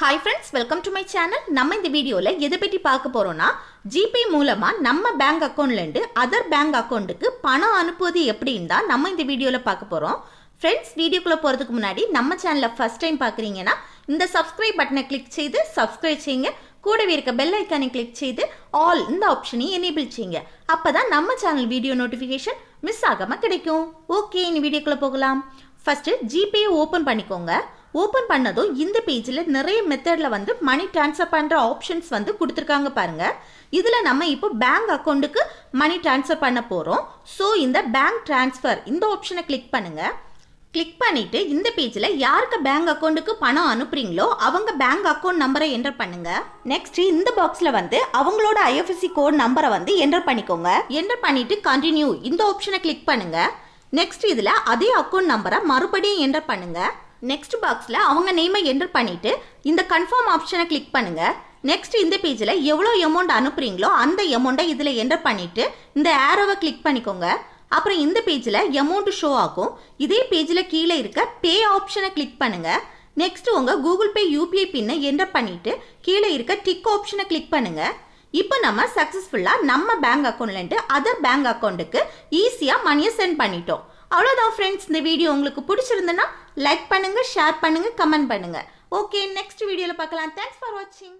Hi friends, welcome to my channel. நம்ம இந்த வீடியோல எதை பத்தி பார்க்க போறோம்னா ஜிபே மூலமா நம்ம பேங்க் அக்கவுண்ட்ல இருந்து அதர் பேங்க் அக்கவுண்ட்க்கு பணம் அனுப்புவது எப்படின்னு தான் நம்ம இந்த வீடியோல பார்க்க போறோம். ஃப்ரெண்ட்ஸ், வீடியோக்குள்ள போறதுக்கு முன்னாடி நம்ம சேனலை ஃபர்ஸ்ட் டைம் பார்க்கறீங்கன்னா இந்த சப்ஸ்கிரைப் பட்டனை கிளிக் செய்து சப்ஸ்கிரைப் செய்யுங்க. கூடவே இருக்க பெல் ஐகானை கிளிக் செய்து ஆல் இந்த ஆப்ஷனை எனேபிள் செய்யுங்க. அப்பதான் நம்ம சேனல் வீடியோ நோட்டிஃபிகேஷன் மிஸ் ஆகாம கிடைக்கும். ஓகே, இந்த வீடியோக்குள்ள போகலாம். ஃபர்ஸ்ட் ஜிபே ஓபன் பண்ணிக்கோங்க. ஓபன் பண்ணதும் இந்த பேஜில் நிறைய மெத்தடில் வந்து மணி ட்ரான்ஸ்ஃபர் பண்ணுற ஆப்ஷன்ஸ் வந்து கொடுத்துருக்காங்க பாருங்க. இதில் நம்ம இப்போ பேங்க் அக்கௌண்ட்டுக்கு மணி ட்ரான்ஸ்ஃபர் பண்ண போகிறோம். ஸோ இந்த பேங்க் ட்ரான்ஸ்ஃபர் இந்த ஆப்ஷனை கிளிக் பண்ணுங்க. கிளிக் பண்ணிட்டு இந்த பேஜில் யாருக்கு பேங்க் அக்கௌண்ட்டுக்கு பணம் அனுப்புறீங்களோ அவங்க பேங்க் அக்கௌண்ட் நம்பரை என்டர் பண்ணுங்க. நெக்ஸ்ட் இந்த பாக்ஸில் வந்து அவங்களோட ஐஎஃப்எஸ்சி கோட் நம்பரை வந்து என்டர் பண்ணிக்கோங்க. என்டர் பண்ணிட்டு கண்டினியூ இந்த ஆப்ஷனை கிளிக் பண்ணுங்க. நெக்ஸ்ட் இதில் அதே அக்கௌண்ட் நம்பரை மறுபடியும் என்டர் பண்ணுங்க. நெக்ஸ்ட் பாக்ஸில் அவங்க நேமை என்டர் பண்ணிட்டு இந்த கன்ஃபார்ம் ஆப்ஷனை கிளிக் பண்ணுங்க. நெக்ஸ்ட் இந்த பேஜில் எவ்வளோ அமௌண்ட் அனுப்புறீங்களோ அந்த அமௌண்ட்டை இதில் என்டர் பண்ணிட்டு இந்த ஆரோவை கிளிக் பண்ணிக்கோங்க. அப்புறம் இந்த பேஜில் அமௌண்ட் ஷோ ஆகும். இதே பேஜில் கீழே இருக்க பே ஆப்ஷனை கிளிக் பண்ணுங்க. நெக்ஸ்ட் உங்கள் கூகுள் பே யூபிஐ பின்னை என்டர் பண்ணிட்டு கீழே இருக்க டிக் ஆப்ஷனை கிளிக் பண்ணுங்க. இப்போ நம்ம சக்ஸஸ்ஃபுல்லாக நம்ம பேங்க் அக்கௌண்ட்லேருந்து அதர் பேங்க் அக்கௌண்ட்டுக்கு ஈஸியாக மணியை சென்ட் பண்ணிட்டோம். அவ்வளோதான் ஃப்ரெண்ட்ஸ். இந்த வீடியோ உங்களுக்கு பிடிச்சிருந்துன்னா லைக் பண்ணுங்க, ஷேர் பண்ணுங்க, கமெண்ட் பண்ணுங்க. ஓகே, நெக்ஸ்ட் வீடியோவில் பார்க்கலாம். தேங்க்ஸ் ஃபார் வாட்சிங்.